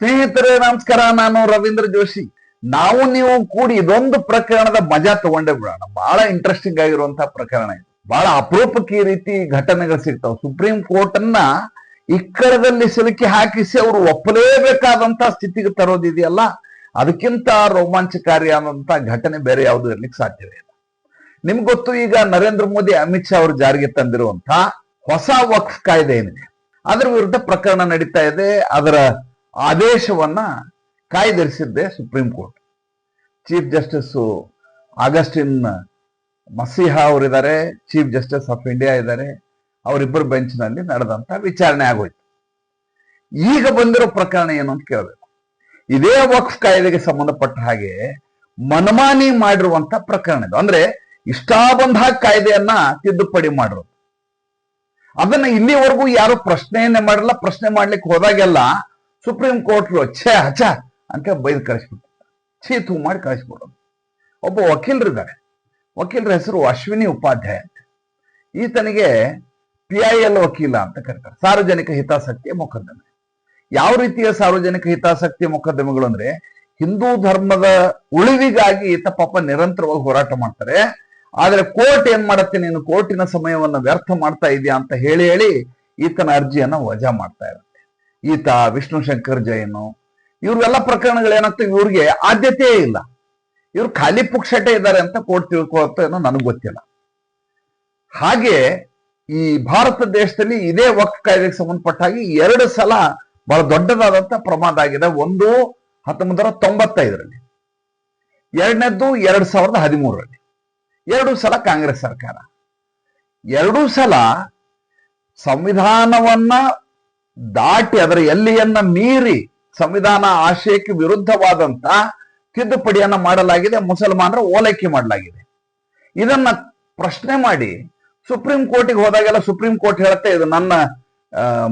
ಸ್ನೇಹಿತರೆ ನಮಸ್ಕಾರ, ನಾನು ರವೀಂದ್ರ ಜೋಶಿ. ನಾವು ನೀವು ಕೂಡಿ ಇದೊಂದು ಪ್ರಕರಣದ ಮಜಾ ತಗೊಂಡೇ ಬಿಡೋಣ. ಬಹಳ ಇಂಟ್ರೆಸ್ಟಿಂಗ್ ಆಗಿರುವಂತಹ ಪ್ರಕರಣ ಇದು. ಬಹಳ ಅಪರೂಪಕ್ಕೆ ಈ ರೀತಿ ಘಟನೆಗಳು ಸಿಗ್ತಾವ. ಸುಪ್ರೀಂ ಕೋರ್ಟ್ ಅನ್ನ ಇಕ್ಕಳದಲ್ಲಿ ಸಿಲುಕಿ ಹಾಕಿಸಿ ಅವರು ಒಪ್ಪಲೇಬೇಕಾದಂತಹ ಸ್ಥಿತಿಗೆ ತರೋದಿದೆಯಲ್ಲ, ಅದಕ್ಕಿಂತ ರೋಮಾಂಚಕಾರಿ ಆದಂತಹ ಘಟನೆ ಬೇರೆ ಯಾವುದು ಇರ್ಲಿಕ್ಕೆ ಸಾಧ್ಯವೇ ಇಲ್ಲ. ನಿಮ್ಗೆ ಗೊತ್ತು, ಈಗ ನರೇಂದ್ರ ಮೋದಿ ಅಮಿತ್ ಶಾ ಅವರು ಜಾರಿಗೆ ತಂದಿರುವಂತಹ ಹೊಸ ವಕ್ಫ್ ಕಾಯ್ದೆ ಏನಿದೆ, ಅದರ ವಿರುದ್ಧ ಪ್ರಕರಣ ನಡೀತಾ ಇದೆ. ಅದರ ಆದೇಶವನ್ನ ಕಾಯ್ದಿರಿಸಿದ್ದೆ supreme court. Chief justice Augustine Masih ಅವರಿದ್ದಾರೆ, ಚೀಫ್ ಜಸ್ಟಿಸ್ ಆಫ್ ಇಂಡಿಯಾ ಇದ್ದಾರೆ. ಅವರಿಬ್ಬರು ಬೆಂಚ್ ನಲ್ಲಿ ನಡೆದಂತ ವಿಚಾರಣೆ ಆಗೋಯ್ತು. ಈಗ ಬಂದಿರೋ ಪ್ರಕರಣ ಏನು ಅಂತ ಕೇಳಬೇಕು. ಇದೇ ವಕ್ಫ್ ಕಾಯ್ದೆಗೆ ಸಂಬಂಧಪಟ್ಟ ಹಾಗೆ ಮನಮಾನಿ ಮಾಡಿರುವಂತ ಪ್ರಕರಣ ಇದು. ಅಂದ್ರೆ ಇಷ್ಟಾಬಂಧ ಕಾಯ್ದೆಯನ್ನ ತಿದ್ದುಪಡಿ ಮಾಡಿರೋದು. ಅದನ್ನ ಇಲ್ಲಿವರೆಗೂ ಯಾರು ಪ್ರಶ್ನೆಯನ್ನೇ ಮಾಡಲ್ಲ. ಪ್ರಶ್ನೆ ಮಾಡ್ಲಿಕ್ಕೆ ಹೋದಾಗೆಲ್ಲ ಸುಪ್ರೀಂ ಕೋರ್ಟ್ ಛೇ ಹಚ ಅಂತ ಬೈದು ಕಳಿಸ್ಬಿಡ್ತಾರೆ, ಚೀತು ಮಾಡಿ ಕಳಿಸ್ಬಿಡೋದು. ಒಬ್ಬ ವಕೀಲರಿದ್ದಾರೆ, ವಕೀಲರ ಹೆಸರು ಅಶ್ವಿನಿ ಉಪಾಧ್ಯಾಯ ಅಂತ. ಈತನಿಗೆ PIL ವಕೀಲ ಅಂತ ಕರೀತಾರೆ, ಸಾರ್ವಜನಿಕ ಹಿತಾಸಕ್ತಿಯ ಮೊಕದ್ದಮೆ. ಯಾವ ರೀತಿಯ ಸಾರ್ವಜನಿಕ ಹಿತಾಸಕ್ತಿಯ ಮೊಕದ್ದಮೆಗಳು ಅಂದ್ರೆ, ಹಿಂದೂ ಧರ್ಮದ ಉಳಿವಿಗಾಗಿ ಈತ ಪಾಪ ನಿರಂತರವಾಗಿ ಹೋರಾಟ ಮಾಡ್ತಾರೆ. ಆದ್ರೆ ಕೋರ್ಟ್ ಏನ್ ಮಾಡತ್ತೆ, ನೀನು ಕೋರ್ಟಿನ ಸಮಯವನ್ನ ವ್ಯರ್ಥ ಮಾಡ್ತಾ ಇದೆಯಾ ಅಂತ ಹೇಳಿ ಹೇಳಿ ಈತನ ಅರ್ಜಿಯನ್ನ ವಜಾ ಮಾಡ್ತಾ ಇರುತ್ತೆ. ಈತ, ವಿಷ್ಣು ಶಂಕರ್ ಜೈನು, ಇವ್ರೆಲ್ಲ ಪ್ರಕರಣಗಳು ಏನಾಗ್ತವೆ, ಇವ್ರಿಗೆ ಆದ್ಯತೆಯೇ ಇಲ್ಲ. ಇವ್ರು ಖಾಲಿ ಪುಕ್ಷಟೆ ಇದ್ದಾರೆ ಅಂತ ಕೋರ್ಟ್ ತಿಳ್ಕೊಳ್ತೋ ಏನೋ ನನಗೆ ಗೊತ್ತಿಲ್ಲ. ಹಾಗೆ ಈ ಭಾರತ ದೇಶದಲ್ಲಿ ಇದೇ ವಕ್ಫ್ ಕಾಯ್ದೆಗೆ ಸಂಬಂಧಪಟ್ಟ ಹಾಗೆ 2 ಸಲ ಬಹಳ ದೊಡ್ಡದಾದಂತ ಪ್ರಮಾದ ಆಗಿದೆ. ಒಂದು 1995ರಲ್ಲಿ, ಎರಡನೇದ್ದು 2013ರಲ್ಲಿ. 2 ಸಲ ಕಾಂಗ್ರೆಸ್ ಸರ್ಕಾರ. 2 ಸಲ ಸಂವಿಧಾನವನ್ನ ದಾಟಿ ಅದರ ಎಲ್ಲಿಯನ್ನ ಮೀರಿ ಸಂವಿಧಾನ ಆಶಯಕ್ಕೆ ವಿರುದ್ಧವಾದಂತ ತಿದ್ದುಪಡಿಯನ್ನ ಮಾಡಲಾಗಿದೆ. ಮುಸಲ್ಮಾನರ ಓಲೈಕೆ ಮಾಡಲಾಗಿದೆ. ಇದನ್ನ ಪ್ರಶ್ನೆ ಮಾಡಿ ಸುಪ್ರೀಂ ಕೋರ್ಟಿಗೆ ಹೋದಾಗೆಲ್ಲ ಸುಪ್ರೀಂ ಕೋರ್ಟ್ ಹೇಳುತ್ತೆ, ಇದು ನನ್ನ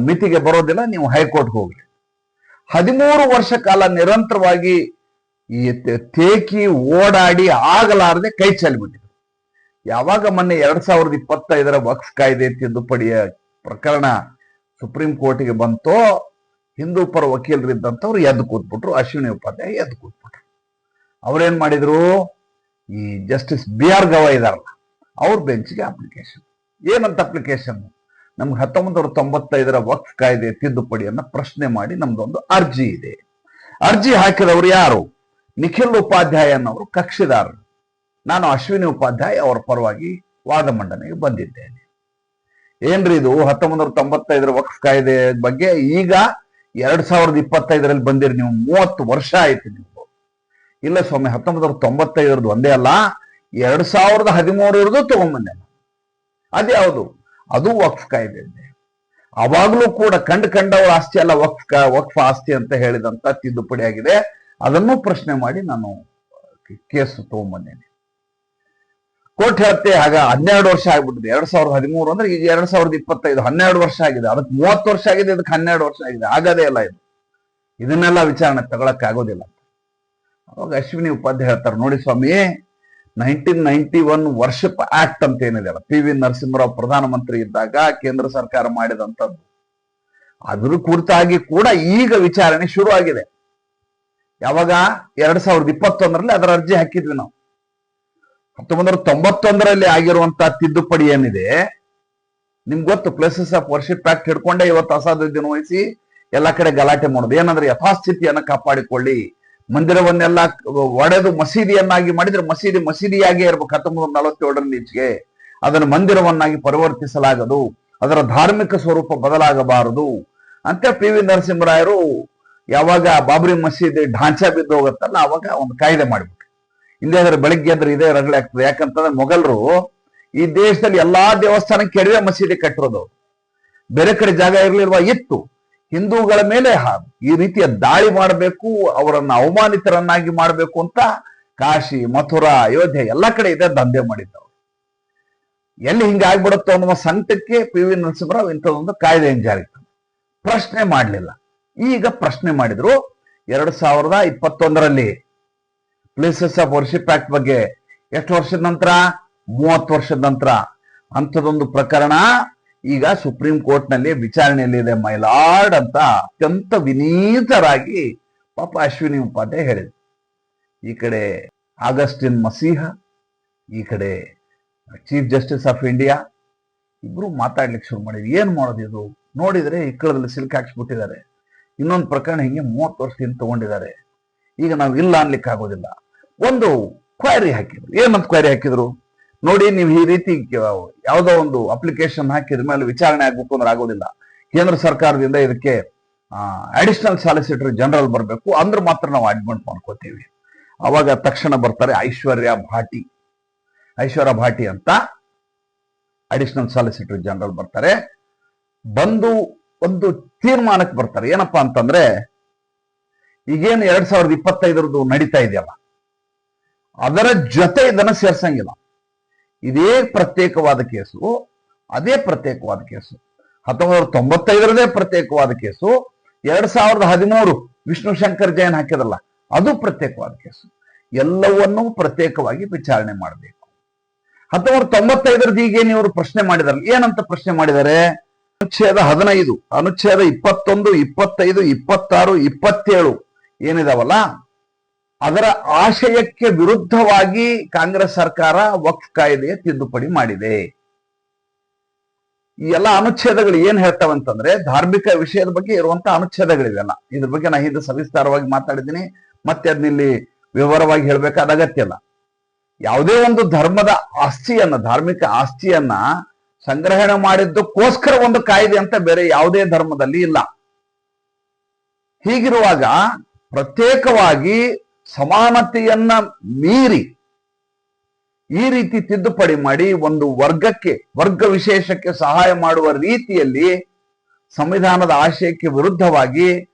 ಮಿತಿಗೆ ಬರೋದಿಲ್ಲ, ನೀವು ಹೈಕೋರ್ಟ್ ಹೋಗ್ಲಿ. 13 ವರ್ಷ ಕಾಲ ನಿರಂತರವಾಗಿ ಈ ತೇಕಿ ಓಡಾಡಿ ಆಗಲಾರದೆ ಕೈ ಚೆಲ್ಬಿಟ್ಟಿದ್ರು. ಯಾವಾಗ ಮೊನ್ನೆ 2025ರ ವಕ್ಫ್ ಕಾಯ್ದೆ ತಿದ್ದುಪಡಿಯ ಪ್ರಕರಣ ಸುಪ್ರೀಂ ಕೋರ್ಟಿಗೆ ಬಂತೋ, ಹಿಂದೂ ಪರ ವಕೀಲರಿದ್ದಂಥವ್ರು ಎದ್ದು ಕೂತ್ಬಿಟ್ರು. ಅಶ್ವಿನಿ ಉಪಾಧ್ಯಾಯ ಎದ್ದು ಕೂತ್ಬಿಟ್ರು. ಅವ್ರೇನ್ ಮಾಡಿದ್ರು, ಈ ಜಸ್ಟಿಸ್ BR ಗವಾಯ್ ಇದಾರಲ್ಲ, ಅವ್ರ ಬೆಂಚ್ಗೆ ಅಪ್ಲಿಕೇಶನ್. ಏನಂತ ಅಪ್ಲಿಕೇಶನ್, ನಮ್ಗೆ 1995ರ ವಕ್ಫ್ ಕಾಯ್ದೆ ತಿದ್ದುಪಡಿಯನ್ನ ಪ್ರಶ್ನೆ ಮಾಡಿ ನಮ್ದೊಂದು ಅರ್ಜಿ ಇದೆ. ಅರ್ಜಿ ಹಾಕಿದವರು ಯಾರು, ನಿಖಿಲ್ ಉಪಾಧ್ಯಾಯ ಅನ್ನೋರು ಕಕ್ಷಿದಾರರು. ನಾನು ಅಶ್ವಿನಿ ಉಪಾಧ್ಯಾಯ ಅವರ ಪರವಾಗಿ ವಾದ ಮಂಡನೆಗೆ ಬಂದಿದ್ದೇನೆ. ಏನ್ರಿ ಇದು, 1995ರ ವಕ್ಫ್ ಕಾಯ್ದೆ ಬಗ್ಗೆ ಈಗ 2025ರಲ್ಲಿ ಬಂದಿರಿ ನೀವು, 30 ವರ್ಷ ಆಯ್ತು ನೀವು. ಇಲ್ಲ ಸ್ವಾಮಿ, 1995ರದ್ದು ಒಂದೇ ಅಲ್ಲ, 2013 ತಗೊಂಡ್ಬಂದೆ. ಅದ್ಯಾವುದು, ಅದು ವಕ್ಫ್ ಕಾಯ್ದೆ ಇದೆ. ಅವಾಗ್ಲೂ ಕೂಡ ಕಂಡವರ ಆಸ್ತಿ ಅಲ್ಲ ವಕ್ಫ್ ಆಸ್ತಿ ಅಂತ ಹೇಳಿದಂತ ತಿದ್ದುಪಡಿ ಆಗಿದೆ. ಅದನ್ನು ಪ್ರಶ್ನೆ ಮಾಡಿ ನಾನು ಕೇಸು ತಗೊಂಡ್ಬಂದೇನೆ. ಕೋರ್ಟ್ ಹೇಳುತ್ತೆ, ಆಗ 12 ವರ್ಷ ಆಗ್ಬಿಟ್ಟಿದೆ. 2013 ಅಂದ್ರೆ ಈಗ 2025, 12 ವರ್ಷ ಆಗಿದೆ. ಅದಕ್ಕೆ 30 ವರ್ಷ ಆಗಿದೆ, ಇದಕ್ಕೆ 12 ವರ್ಷ ಆಗಿದೆ. ಆಗದೇ ಇಲ್ಲ ಇದು. ಇದನ್ನೆಲ್ಲ ವಿಚಾರಣೆ ತಗೊಳಕ್ ಆಗೋದಿಲ್ಲ. ಅವಾಗ ಅಶ್ವಿನಿ ಉಪಾಧ್ಯಾಯ ಹೇಳ್ತಾರೆ, ನೋಡಿ ಸ್ವಾಮಿ, 1991 ವರ್ಷಪ್ ಆಕ್ಟ್ ಅಂತ ಏನಿದೆ ಅಲ್ಲ, PV ನರಸಿಂಹರಾವ್ ಪ್ರಧಾನಮಂತ್ರಿ ಇದ್ದಾಗ ಕೇಂದ್ರ ಸರ್ಕಾರ ಮಾಡಿದಂಥದ್ದು. ಅದ್ರ ಕುರಿತಾಗಿ ಕೂಡ ಈಗ ವಿಚಾರಣೆ ಶುರು ಆಗಿದೆ. ಯಾವಾಗ 2021ರಲ್ಲಿ ಅದರ ಅರ್ಜಿ ಹಾಕಿದ್ವಿ ನಾವು. 1991ರಲ್ಲಿ ಆಗಿರುವಂತಹ ತಿದ್ದುಪಡಿ ಏನಿದೆ ನಿಮ್ಗೆ ಗೊತ್ತು, ಪ್ಲೇಸಸ್ ಆಫ್ ವರ್ಷಿಪ್ ಆಕ್ಟ್ ಹಿಡ್ಕೊಂಡೆ ಇವತ್ತು ಅಸಾದುದ್ದೀನ್ ವಹಿಸಿ ಎಲ್ಲಾ ಕಡೆ ಗಲಾಟೆ ಮಾಡೋದು. ಏನಂದ್ರೆ ಯಥಾಸ್ಥಿತಿಯನ್ನ ಕಾಪಾಡಿಕೊಳ್ಳಿ, ಮಂದಿರವನ್ನೆಲ್ಲ ಒಡೆದು ಮಸೀದಿಯನ್ನಾಗಿ ಮಾಡಿದ್ರೆ ಮಸೀದಿಯಾಗೇ ಇರ್ಬೇಕು. 1947ರಲ್ಲಿ ಈಚೆಗೆ ಅದನ್ನು ಮಂದಿರವನ್ನಾಗಿ ಪರಿವರ್ತಿಸಲಾಗದು, ಅದರ ಧಾರ್ಮಿಕ ಸ್ವರೂಪ ಬದಲಾಗಬಾರದು ಅಂತ PV ನರಸಿಂಹರಾಯರು ಯಾವಾಗ ಬಾಬ್ರಿ ಮಸೀದಿ ಢಾಂಚಾ ಬಿದ್ದು ಹೋಗುತ್ತಲ್ಲ, ಅವಾಗ ಒಂದು ಕಾಯ್ದೆ ಮಾಡಿಬಿಟ್ರು. ಇಲ್ಲೇ ಆದ್ರೆ ಬೆಳಿಗ್ಗೆ ಅಂದ್ರೆ ಇದೇ ರಗಳೆ ಆಗ್ತದೆ. ಯಾಕಂತಂದ್ರೆ ಮೊಘಲರು ಈ ದೇಶದಲ್ಲಿ ಎಲ್ಲಾ ದೇವಸ್ಥಾನಕ್ಕೆ ಕೆಡವೆ ಮಸೀದಿ ಕಟ್ಟಿರೋದು. ಬೇರೆ ಕಡೆ ಜಾಗ ಇರ್ಲಿಲ್ವಾ, ಇತ್ತು. ಹಿಂದೂಗಳ ಮೇಲೆ ಈ ರೀತಿಯ ದಾಳಿ ಮಾಡಬೇಕು, ಅವರನ್ನ ಅವಮಾನಿತರನ್ನಾಗಿ ಮಾಡಬೇಕು ಅಂತ ಕಾಶಿ, ಮಥುರಾ, ಅಯೋಧ್ಯೆ ಎಲ್ಲಾ ಕಡೆ ಇದೆ ದಂಧೆ ಮಾಡಿದ್ದವು. ಎಲ್ಲಿ ಹಿಂಗಾಗ್ಬಿಡುತ್ತೋ ಅನ್ನುವ ಸಂಕಟಕ್ಕೆ PV ನರಸಿಂಹರಾವ್ ಇಂಥದೊಂದು ಕಾಯ್ದೆ ಜಾರಿಗೆ ತಂದ್ರು. ಪ್ರಶ್ನೆ ಮಾಡಲಿಲ್ಲ. ಈಗ ಪ್ರಶ್ನೆ ಮಾಡಿದ್ರು 2021ರಲ್ಲಿ ಪ್ಲೇಸಸ್ ಆಫ್ ವರ್ಷಿಪ್ ಆಕ್ಟ್ ಬಗ್ಗೆ. ಎಷ್ಟು ವರ್ಷದ ನಂತರ, 30 ವರ್ಷದ ನಂತರ ಅಂಥದೊಂದು ಪ್ರಕರಣ ಈಗ ಸುಪ್ರೀಂ ಕೋರ್ಟ್ ನಲ್ಲಿ ವಿಚಾರಣೆಯಲ್ಲಿದೆ ಮೈಲಾರ್ಡ್ ಅಂತ ಅತ್ಯಂತ ವಿನೀತರಾಗಿ ಪಾಪ ಅಶ್ವಿನಿ ಉಪಾಧ್ಯಾಯ ಹೇಳಿದ್ರು. ಈ ಕಡೆ ಆಗಸ್ಟಿನ್ ಮಸೀಹ, ಈ ಕಡೆ ಚೀಫ್ ಜಸ್ಟಿಸ್ ಆಫ್ ಇಂಡಿಯಾ ಇಬ್ರು ಮಾತಾಡ್ಲಿಕ್ಕೆ ಶುರು ಮಾಡಿದ್ರು. ಏನ್ ಮಾಡೋದು ಇದು, ನೋಡಿದ್ರೆ ಇಕ್ಕಳದಲ್ಲಿ ಸಿಲ್ಕ್ ಹಾಕ್ಸ್ಬಿಟ್ಟಿದ್ದಾರೆ. ಇನ್ನೊಂದು ಪ್ರಕರಣ ಹಿಂಗೆ 30 ವರ್ಷದಿಂದ ತಗೊಂಡಿದ್ದಾರೆ. ಈಗ ನಾವು ಇಲ್ಲ ಅನ್ಲಿಕ್ಕೆ ಆಗೋದಿಲ್ಲ. ಒಂದು ಕ್ವೈರಿ ಹಾಕಿದ್ರು. ಏನಂತ ಕ್ವೈರಿ ಹಾಕಿದ್ರು ನೋಡಿ, ನೀವು ಈ ರೀತಿ ಯಾವುದೋ ಒಂದು ಅಪ್ಲಿಕೇಶನ್ ಹಾಕಿದ ಮೇಲೆ ವಿಚಾರಣೆ ಆಗ್ಬೇಕು ಅಂದ್ರೆ ಆಗೋದಿಲ್ಲ. ಕೇಂದ್ರ ಸರ್ಕಾರದಿಂದ ಇದಕ್ಕೆ ಅಡಿಷನಲ್ ಸಾಲಿಸಿಟರ್ ಜನರಲ್ ಬರಬೇಕು, ಅಂದ್ರೆ ಮಾತ್ರ ನಾವು ಅಡ್ಮಿಟ್ ಮಾಡ್ಕೋತೀವಿ. ಅವಾಗ ತಕ್ಷಣ ಬರ್ತಾರೆ ಐಶ್ವರ್ಯ ಭಾಟಿ ಅಂತ ಅಡಿಷನಲ್ ಸಾಲಿಸಿಟರ್ ಜನರಲ್ ಬರ್ತಾರೆ. ಬಂದು ಒಂದು ತೀರ್ಮಾನಕ್ಕೆ ಬರ್ತಾರೆ. ಏನಪ್ಪಾ ಅಂತಂದ್ರೆ, ಈಗೇನು 2025 ನಡೀತಾ ಇದೆಯಲ್ಲ, ಅದರ ಜೊತೆ ಇದನ್ನ ಸೇರ್ಸಂಗಿಲ್ಲ. ಇದೇ ಪ್ರತ್ಯೇಕವಾದ ಕೇಸು, ಅದೇ ಪ್ರತ್ಯೇಕವಾದ ಕೇಸು. 1995 ಪ್ರತ್ಯೇಕವಾದ ಕೇಸು, 2013 ವಿಷ್ಣು ಶಂಕರ್ ಜೈನ್ ಹಾಕಿದಲ್ಲ ಅದು ಪ್ರತ್ಯೇಕವಾದ ಕೇಸು. ಎಲ್ಲವನ್ನೂ ಪ್ರತ್ಯೇಕವಾಗಿ ವಿಚಾರಣೆ ಮಾಡಬೇಕು. 1995 ಈಗೇನು ಇವರು ಪ್ರಶ್ನೆ ಮಾಡಿದಾರೆ, ಏನಂತ ಪ್ರಶ್ನೆ ಮಾಡಿದ್ದಾರೆ? ಅನುಚ್ಛೇದ 15, ಅನುಚ್ಛೇದ 21, 25, 26, 27 ಏನಿದಾವಲ್ಲ, ಅದರ ಆಶಯಕ್ಕೆ ವಿರುದ್ಧವಾಗಿ ಕಾಂಗ್ರೆಸ್ ಸರ್ಕಾರ ವಕ್ಫ್ ಕಾಯ್ದೆಯ ತಿದ್ದುಪಡಿ ಮಾಡಿದೆ. ಈ ಎಲ್ಲ ಅನುಚ್ಛೇದಗಳು ಏನ್ ಹೇಳ್ತಾವಂತಂದ್ರೆ, ಧಾರ್ಮಿಕ ವಿಷಯದ ಬಗ್ಗೆ ಇರುವಂತಹ ಅನುಚ್ಛೇದಗಳಿವೆಲ್ಲ. ಇದ್ರ ಬಗ್ಗೆ ನಾ ಹಿಂದೆ ಸವಿಸ್ತಾರವಾಗಿ ಮಾತಾಡಿದ್ದೀನಿ, ಮತ್ತೆ ಅದನ್ನಿಲ್ಲಿ ವಿವರವಾಗಿ ಹೇಳ್ಬೇಕಾದ ಅಗತ್ಯ ಇಲ್ಲ. ಯಾವುದೇ ಒಂದು ಧರ್ಮದ ಆಸ್ತಿಯನ್ನ, ಧಾರ್ಮಿಕ ಆಸ್ತಿಯನ್ನ ಸಂಗ್ರಹಣೆ ಮಾಡಿದ್ದಕ್ಕೋಸ್ಕರ ಒಂದು ಕಾಯ್ದೆ ಅಂತ ಬೇರೆ ಯಾವುದೇ ಧರ್ಮದಲ್ಲಿ ಇಲ್ಲ. ಹೀಗಿರುವಾಗ ಪ್ರತ್ಯೇಕವಾಗಿ ಸಮಾನತೆಯನ್ನ ಮೀರಿ ಈ ರೀತಿ ತಿದ್ದುಪಡಿ ಮಾಡಿ ಒಂದು ವರ್ಗ ವಿಶೇಷಕ್ಕೆ ಸಹಾಯ ಮಾಡುವ ರೀತಿಯಲ್ಲಿ ಸಂವಿಧಾನದ ಆಶಯಕ್ಕೆ ವಿರುದ್ಧವಾಗಿ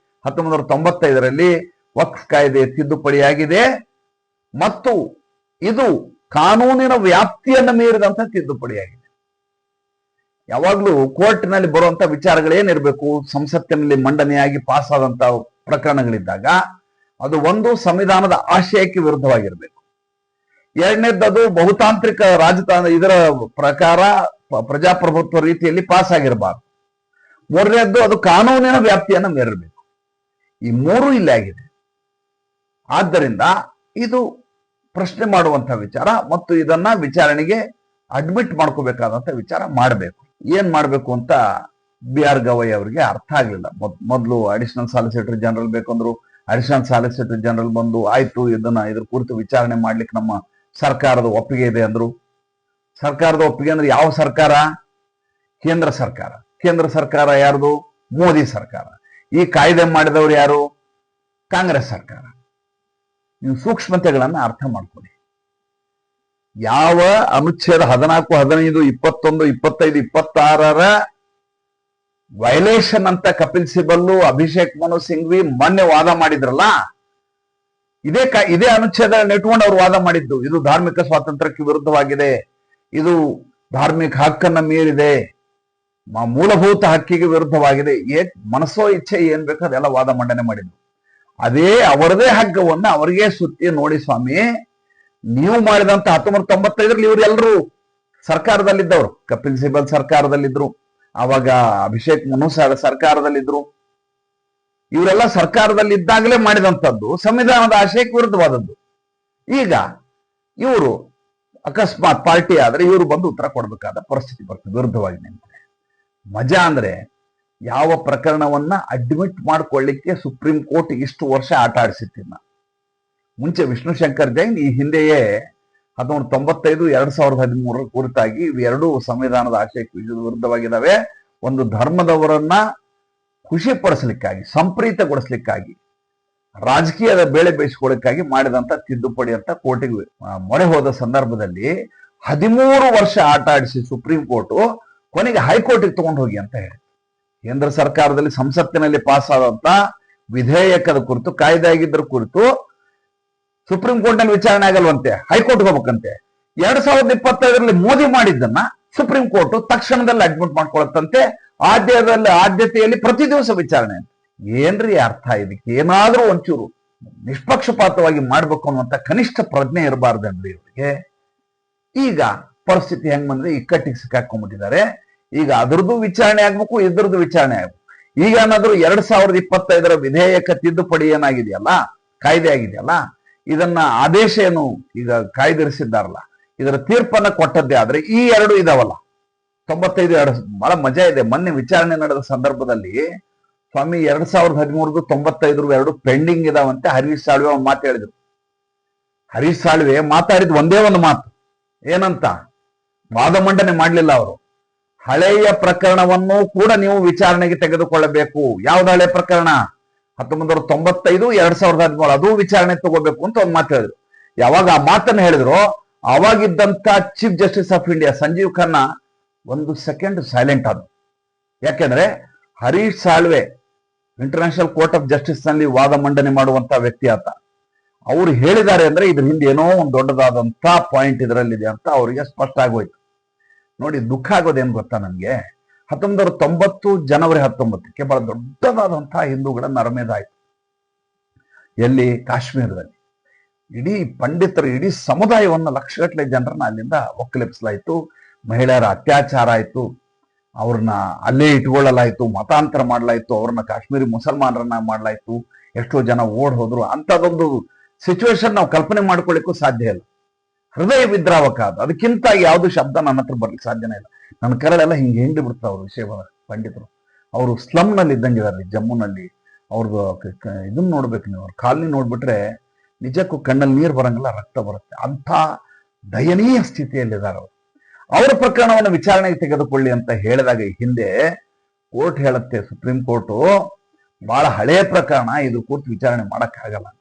1995 ವಕ್ಫ್ ಕಾಯ್ದೆ ತಿದ್ದುಪಡಿಯಾಗಿದೆ. ಮತ್ತು ಇದು ಕಾನೂನಿನ ವ್ಯಾಪ್ತಿಯನ್ನು ಮೀರಿದಂತ ತಿದ್ದುಪಡಿಯಾಗಿದೆ. ಯಾವಾಗ್ಲೂ ಕೋರ್ಟ್ನಲ್ಲಿ ಬರುವಂತ ವಿಚಾರಗಳೇನಿರ್ಬೇಕು, ಸಂಸತ್ತಿನಲ್ಲಿ ಮಂಡನೆಯಾಗಿ ಪಾಸ್ ಆದಂತ ಪ್ರಕರಣಗಳಿದ್ದಾಗ ಅದು ಒಂದು ಸಂವಿಧಾನದ ಆಶಯಕ್ಕೆ ವಿರುದ್ಧವಾಗಿರ್ಬೇಕು. ಎರಡನೇದ್ದು ಬಹುತಾಂತ್ರಿಕ ರಾಜತಾಂತ್ರ ಇದರ ಪ್ರಕಾರ ಪ್ರಜಾಪ್ರಭುತ್ವ ರೀತಿಯಲ್ಲಿ ಪಾಸ್ ಆಗಿರಬಾರ್ದು. ಮೂರನೇದ್ದು ಅದು ಕಾನೂನಿನ ವ್ಯಾಪ್ತಿಯನ್ನು ಮೀರಬೇಕು. ಈ ಮೂರು ಇಲ್ಲಿ ಆಗಿದೆ. ಆದ್ದರಿಂದ ಇದು ಪ್ರಶ್ನೆ ಮಾಡುವಂತ ವಿಚಾರ ಮತ್ತು ಇದನ್ನ ವಿಚಾರಣೆಗೆ ಅಡ್ಮಿಟ್ ಮಾಡ್ಕೋಬೇಕಾದಂತ ವಿಚಾರ ಮಾಡಬೇಕು. ಏನ್ ಮಾಡ್ಬೇಕು ಅಂತ BR ಗವೈ ಅವರಿಗೆ ಅರ್ಥ ಆಗ್ಲಿಲ್ಲ. ಮೊದಲು ಅಡಿಷನಲ್ ಸಾಲಿಸಿಟರ್ ಜನರಲ್ ಬೇಕಂದ್ರು, ಅಡಿಷನಲ್ ಸಾಲಿಸಿಟರ್ ಜನರಲ್ ಬಂದು ಆಯ್ತು ಇದ್ರ ಕುರಿತು ವಿಚಾರಣೆ ಮಾಡ್ಲಿಕ್ಕೆ ನಮ್ಮ ಸರ್ಕಾರದ ಒಪ್ಪಿಗೆ ಇದೆ ಅಂದ್ರು. ಸರ್ಕಾರದ ಒಪ್ಪಿಗೆ ಅಂದ್ರೆ ಯಾವ ಸರ್ಕಾರ? ಕೇಂದ್ರ ಸರ್ಕಾರ. ಕೇಂದ್ರ ಸರ್ಕಾರ ಯಾರ್ದು? ಮೋದಿ ಸರ್ಕಾರ. ಈ ಕಾಯ್ದೆ ಮಾಡಿದವರು ಯಾರು? ಕಾಂಗ್ರೆಸ್ ಸರ್ಕಾರ. ನೀವು ಸೂಕ್ಷ್ಮತೆಗಳನ್ನ ಅರ್ಥ ಮಾಡ್ಕೊಳ್ಳಿ. ಯಾವ ಅನುಚ್ಛೇದ 14, 15, 21, 25, 26 ವೈಲೇಷನ್ ಅಂತ ಕಪಿಲ್ ಸಿಬಲ್ಲು, ಅಭಿಷೇಕ್ ಮನು ಸಿಂಘ್ವಿ ಮೊನ್ನೆ ವಾದ ಮಾಡಿದ್ರಲ್ಲ, ಇದೇ ಅನುಚ್ಛೇದ ನೆಟ್ಕೊಂಡು ಅವ್ರು ವಾದ ಮಾಡಿದ್ದು. ಇದು ಧಾರ್ಮಿಕ ಸ್ವಾತಂತ್ರ್ಯಕ್ಕೆ ವಿರುದ್ಧವಾಗಿದೆ, ಇದು ಧಾರ್ಮಿಕ ಹಕ್ಕನ್ನ ಮೀರಿದೆ, ಮೂಲಭೂತ ಹಕ್ಕಿಗೆ ವಿರುದ್ಧವಾಗಿದೆ. ಮನಸ್ಸೋ ಇಚ್ಛೆ ಏನ್ ಬೇಕೋ ಅದೆಲ್ಲ ವಾದ ಮಂಡನೆ ಮಾಡಿದ್ರು. ಅದೇ ಅವರದೇ ಹಗ್ಗವನ್ನ ಅವರಿಗೆ ಸುತ್ತಿ, ನೋಡಿ ಸ್ವಾಮಿ, ನೀವು ಮಾಡಿದಂತ 1995 ಇವರು ಎಲ್ಲರೂ ಸರ್ಕಾರದಲ್ಲಿದ್ದವರು. ಕಪಿಲ್ ಸಿಬಲ್ ಸರ್ಕಾರದಲ್ಲಿದ್ರು, ಅವಾಗ ಅಭಿಷೇಕ್ ಮನು ಸರ್ಕಾರದಲ್ಲಿದ್ರು. ಇವರೆಲ್ಲ ಸರ್ಕಾರದಲ್ಲಿದ್ದಾಗಲೇ ಮಾಡಿದಂಥದ್ದು ಸಂವಿಧಾನದ ಆಶಯಕ್ಕೆ ವಿರುದ್ಧವಾದದ್ದು. ಈಗ ಇವರು ಅಕಸ್ಮಾತ್ ಪಾರ್ಟಿ ಆದ್ರೆ ಇವರು ಬಂದು ಉತ್ತರ ಕೊಡಬೇಕಾದ ಪರಿಸ್ಥಿತಿ ಬರ್ತದೆ, ವಿರುದ್ಧವಾಗಿ ನಿಂತರೆ. ಮಜಾ ಅಂದ್ರೆ ಯಾವ ಪ್ರಕರಣವನ್ನ ಅಡ್ಮಿಟ್ ಮಾಡ್ಕೊಳ್ಳಿಕ್ಕೆ ಸುಪ್ರೀಂ ಕೋರ್ಟ್ ಇಷ್ಟು ವರ್ಷ ಆಟ ಆಡಿಸಿತ್ತಿಲ್ಲ. ಮುಂಚೆ ವಿಷ್ಣು ಶಂಕರ್ ಜೈನ್ ಈ ಹಿಂದೆಯೇ 1995, 2013 ಕುರಿತಾಗಿ ಇವೆರಡೂ ಸಂವಿಧಾನದ ಆಶಯಕ್ಕೆ ವಿರುದ್ಧವಾಗಿದ್ದಾವೆ. ಒಂದು ಧರ್ಮದವರನ್ನ ಖುಷಿ ಪಡಿಸ್ಲಿಕ್ಕಾಗಿ, ಸಂಪ್ರೀತಗೊಳಿಸ್ಲಿಕ್ಕಾಗಿ, ರಾಜಕೀಯದ ಬೇಳೆ ಬೇಯಿಸ್ಕೊಳ್ಳಿಕ್ಕಾಗಿ ಮಾಡಿದಂತ ತಿದ್ದುಪಡಿ ಅಂತ ಕೋರ್ಟಿಗೆ ಮೊರೆ ಹೋದ ಸಂದರ್ಭದಲ್ಲಿ 13 ವರ್ಷ ಆಟ ಆಡಿಸಿ ಸುಪ್ರೀಂ ಕೋರ್ಟ್ ಕೊನೆಗೆ ಹೈಕೋರ್ಟಿಗೆ ತಗೊಂಡು ಹೋಗಿ ಅಂತ ಹೇಳಿ, ಕೇಂದ್ರ ಸರ್ಕಾರದಲ್ಲಿ ಸಂಸತ್ತಿನಲ್ಲಿ ಪಾಸ್ ಆದಂತ ವಿಧೇಯಕದ ಕುರಿತು, ಕಾಯ್ದೆ ಆಗಿದ್ದರ ಕುರಿತು ಸುಪ್ರೀಂ ಕೋರ್ಟ್ ನಲ್ಲಿ ವಿಚಾರಣೆ ಆಗಲ್ವಂತೆ, ಹೈಕೋರ್ಟ್ಗೆ ಹೋಗ್ಬೇಕಂತೆ. 2025 ಮೋದಿ ಮಾಡಿದ್ದನ್ನ ಸುಪ್ರೀಂ ಕೋರ್ಟ್ ತಕ್ಷಣದಲ್ಲಿ ಅಡ್ಮಿಟ್ ಮಾಡ್ಕೊಳತ್ತಂತೆ. ಆದ್ಯತೆಯಲ್ಲಿ ಪ್ರತಿ ದಿವಸ ವಿಚಾರಣೆ. ಏನ್ರಿ ಅರ್ಥ? ಇದಕ್ಕೆ ಏನಾದ್ರೂ ಒಂಚೂರು ನಿಷ್ಪಕ್ಷಪಾತವಾಗಿ ಮಾಡ್ಬೇಕು ಅನ್ನುವಂತ ಕನಿಷ್ಠ ಪ್ರಜ್ಞೆ ಇರಬಾರ್ದನ್ರಿ ಇವರಿಗೆ. ಈಗ ಪರಿಸ್ಥಿತಿ ಹೆಂಗ್ ಬಂದ್ರೆ ಇಕ್ಕಟ್ಟಿಗೆ ಸಿಕ್ಕಾಕೊಂಡ್ಬಿಟ್ಟಿದ್ದಾರೆ. ಈಗ ಅದ್ರದ್ದು ವಿಚಾರಣೆ ಆಗ್ಬೇಕು, ಇದ್ರದ್ದು ವಿಚಾರಣೆ ಆಗ್ಬೇಕು. ಈಗ ಏನಾದ್ರು 2025 ವಿಧೇಯಕ ತಿದ್ದುಪಡಿ ಏನಾಗಿದೆಯಲ್ಲ, ಕಾಯ್ದೆ ಆಗಿದೆಯಲ್ಲ, ಇದನ್ನ ಆದೇಶ ಏನು ಈಗ ಕಾಯ್ದಿರಿಸಿದ್ದಾರಲ್ಲ, ಇದರ ತೀರ್ಪನ್ನ ಕೊಟ್ಟದ್ದೇ ಆದ್ರೆ ಈ ಎರಡು ಇದಾವಲ್ಲ 95 ಬಹಳ ಮಜಾ ಇದೆ. ಮೊನ್ನೆ ವಿಚಾರಣೆ ನಡೆದ ಸಂದರ್ಭದಲ್ಲಿ ಸ್ವಾಮಿ 2013 95 ಎರಡು ಪೆಂಡಿಂಗ್ ಇದಾವಂತೆ. ಹರೀಶ್ ಸಾಳ್ವೆ ಒಂದು ಮಾತು ಹೇಳಿದ್ರು. ಹರೀಶ್ ಸಾಳ್ವೆ ಮಾತಾಡಿದ ಒಂದೇ ಒಂದು ಮಾತು ಏನಂತ, ವಾದ ಮಂಡನೆ ಮಾಡಲಿಲ್ಲ ಅವರು. ಹಳೆಯ ಪ್ರಕರಣವನ್ನು ಕೂಡ ನೀವು ವಿಚಾರಣೆಗೆ ತೆಗೆದುಕೊಳ್ಳಬೇಕು. ಯಾವ್ದು ಹಳೆ ಪ್ರಕರಣ? 1995 2013 ಅದು ವಿಚಾರಣೆ ತಗೋಬೇಕು ಅಂತ ಒಂದು ಮಾತು ಹೇಳಿದ್ರು. ಯಾವಾಗ ಆ ಮಾತನ್ನು ಹೇಳಿದ್ರು ಅವಾಗಿದ್ದಂತ chief justice of India Sanjiv Khanna 1 second silent ಆದ್ರು. ಯಾಕೆಂದ್ರೆ Harish Salve international court of justice ನಲ್ಲಿ ವಾದ ಮಂಡನೆ ಮಾಡುವಂತ ವ್ಯಕ್ತಿ ಆತ. ಅವ್ರು ಹೇಳಿದ್ದಾರೆ ಅಂದ್ರೆ ಇದ್ರ ಹಿಂದೆ ಏನೋ ಒಂದು ದೊಡ್ಡದಾದಂತ ಪಾಯಿಂಟ್ ಇದರಲ್ಲಿದೆ ಅಂತ ಅವರಿಗೆ ಸ್ಪಷ್ಟ ಆಗೋಯ್ತು. ನೋಡಿ, ದುಃಖ ಆಗೋದೇನು ಗೊತ್ತಾ ನನ್ಗೆ, 1990 ಜನವರಿ 19ಕ್ಕೆ ಬಹಳ ದೊಡ್ಡದಾದಂತಹ ಹಿಂದೂಗಳ ನರಮೇದಾಯ್ತು. ಎಲ್ಲಿ? ಕಾಶ್ಮೀರದಲ್ಲಿ. ಇಡೀ ಪಂಡಿತರು, ಇಡೀ ಸಮುದಾಯವನ್ನ, ಲಕ್ಷಗಟ್ಟಲೆ ಜನರನ್ನ ಅಲ್ಲಿಂದ ಒಕ್ಕಲೆಬ್ಸಲಾಯ್ತು. ಮಹಿಳೆಯರ ಅತ್ಯಾಚಾರ ಆಯ್ತು, ಅವ್ರನ್ನ ಅಲ್ಲೇ ಇಟ್ಕೊಳ್ಳಲಾಯ್ತು, ಮತಾಂತರ ಮಾಡಲಾಯ್ತು, ಅವ್ರನ್ನ ಕಾಶ್ಮೀರಿ ಮುಸಲ್ಮಾನರನ್ನ ಮಾಡಲಾಯ್ತು, ಎಷ್ಟೋ ಜನ ಓಡ್ ಹೋದ್ರು. ಅಂತದೊಂದು ಸಿಚುವೇಶನ್ ನಾವು ಕಲ್ಪನೆ ಮಾಡ್ಕೊಳ್ಳಿಕ್ಕೂ ಸಾಧ್ಯ ಇಲ್ಲ. ಹೃದಯ ವಿದ್ರಾವಕ ಅದು. ಅದಕ್ಕಿಂತ ಯಾವ್ದು ಶಬ್ದ ನನ್ನ ಹತ್ರ ಬರ್ಲಿಕ್ಕೆ ಸಾಧ್ಯನೇ ಇಲ್ಲ. ನನ್ನ ಕರಳೆಲ್ಲ ಹಿಂಗೆ ಹಿಂಡಿ ಬಿಡ್ತಾವ ಅವ್ರ ವಿಷಯ. ಪಂಡಿತರು ಅವರು ಸ್ಲಮ್ ನಲ್ಲಿ ಇದ್ದಂಗಿದಾರೆ ಜಮ್ಮುನಲ್ಲಿ. ಅವ್ರದ್ದು ಇದನ್ನ ನೋಡ್ಬೇಕು ನೀವು, ಅವ್ರ ಕಾಲನಿ ನೋಡ್ಬಿಟ್ರೆ ನಿಜಕ್ಕೂ ಕಣ್ಣಲ್ಲಿ ನೀರು ಬರಂಗಿಲ್ಲ, ರಕ್ತ ಬರುತ್ತೆ. ಅಂಥ ದಯನೀಯ ಸ್ಥಿತಿಯಲ್ಲಿದ್ದಾರೆ ಅವರು. ಅವರ ಪ್ರಕರಣವನ್ನು ವಿಚಾರಣೆಗೆ ತೆಗೆದುಕೊಳ್ಳಿ ಅಂತ ಹೇಳಿದಾಗ ಹಿಂದೆ ಕೋರ್ಟ್ ಹೇಳುತ್ತೆ, ಸುಪ್ರೀಂ ಕೋರ್ಟು, ಬಹಳ ಹಳೆಯ ಪ್ರಕರಣ, ಇದು ಕೂರ್ತು ವಿಚಾರಣೆ ಮಾಡಕ್ಕಾಗಲ್ಲ ಅಂತ.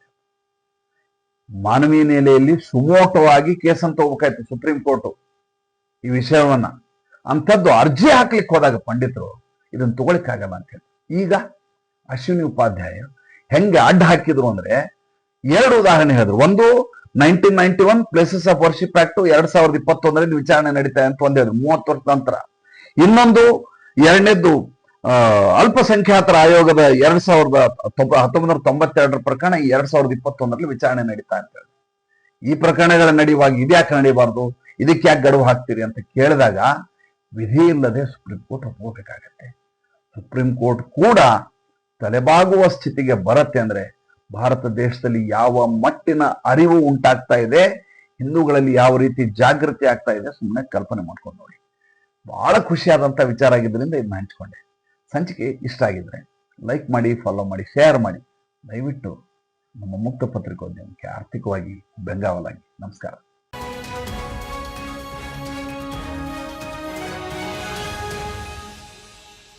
ಮಾನವೀಯ ನೆಲೆಯಲ್ಲಿ ಸುಮೋಟವಾಗಿ ಕೇಸನ್ನು ತಗೋಬೇಕಾಯ್ತು ಸುಪ್ರೀಂ ಕೋರ್ಟು ಈ ವಿಷಯವನ್ನ. ಅಂಥದ್ದು ಅರ್ಜಿ ಹಾಕ್ಲಿಕ್ಕೆ ಹೋದಾಗ ಪಂಡಿತರು ಇದನ್ನ ತಗೊಳಿಕ್ಕಾಗಲ್ಲ ಅಂತ ಹೇಳಿ. ಈಗ ಅಶ್ವಿನಿ ಉಪಾಧ್ಯಾಯ ಹೆಂಗೆ ಅಡ್ಡ ಹಾಕಿದ್ರು ಅಂದ್ರೆ 2 ಉದಾಹರಣೆ ಹೇಳಿದ್ರು. ಒಂದು 1991 ಪ್ಲೇಸಸ್ ಆಫ್ ವರ್ಷಿಪ್ ಆಕ್ಟ್ 2021 ವಿಚಾರಣೆ ನಡೀತಾ ಅಂತ ಒಂದ್ ಹೇಳಿದ್ರು, 30 ವರ್ಷದ ನಂತರ. ಇನ್ನೊಂದು ಎರಡನೇದ್ದು ಅಲ್ಪಸಂಖ್ಯಾತರ ಆಯೋಗದ 1992 ಪ್ರಕರಣ 2021 ವಿಚಾರಣೆ ನಡೀತಾ ಅಂತ ಹೇಳಿ. ಈ ಪ್ರಕರಣಗಳ ನಡೆಯುವಾಗ ಇದ್ಯಾಕೆ ನಡೀಬಾರ್ದು, ಇದಕ್ಕೆ ಯಾಕೆ ಗಡುವು ಹಾಕ್ತೀರಿ ಅಂತ ಕೇಳಿದಾಗ ವಿಧಿ ಇಲ್ಲದೆ ಸುಪ್ರೀಂ ಕೋರ್ಟ್ ಒಪ್ಕೋಬೇಕಾಗತ್ತೆ. ಸುಪ್ರೀಂ ಕೋರ್ಟ್ ಕೂಡ ತಲೆಬಾಗುವ ಸ್ಥಿತಿಗೆ ಬರುತ್ತೆ ಅಂದ್ರೆ ಭಾರತ ದೇಶದಲ್ಲಿ ಯಾವ ಮಟ್ಟಿನ ಅರಿವು ಉಂಟಾಗ್ತಾ ಇದೆ, ಹಿಂದೂಗಳಲ್ಲಿ ಯಾವ ರೀತಿ ಜಾಗೃತಿ ಆಗ್ತಾ ಇದೆ, ಸುಮ್ಮನೆ ಕಲ್ಪನೆ ಮಾಡ್ಕೊಂಡು ನೋಡಿ. ಬಹಳ ಖುಷಿಯಾದಂಥ ವಿಚಾರ ಆಗಿದ್ದರಿಂದ ಇದನ್ನ ಹಂಚ್ಕೊಂಡೆ. ಸಂಚಿಕೆ ಇಷ್ಟ ಆಗಿದ್ರೆ ಲೈಕ್ ಮಾಡಿ, ಫಾಲೋ ಮಾಡಿ, ಶೇರ್ ಮಾಡಿ. ದಯವಿಟ್ಟು ನಮ್ಮ ಮುಕ್ತ ಪತ್ರಿಕೋದ್ಯಮಕ್ಕೆ ಆರ್ಥಿಕವಾಗಿ ಬೆಂಗಾವಲಾಗಿ. ನಮಸ್ಕಾರ.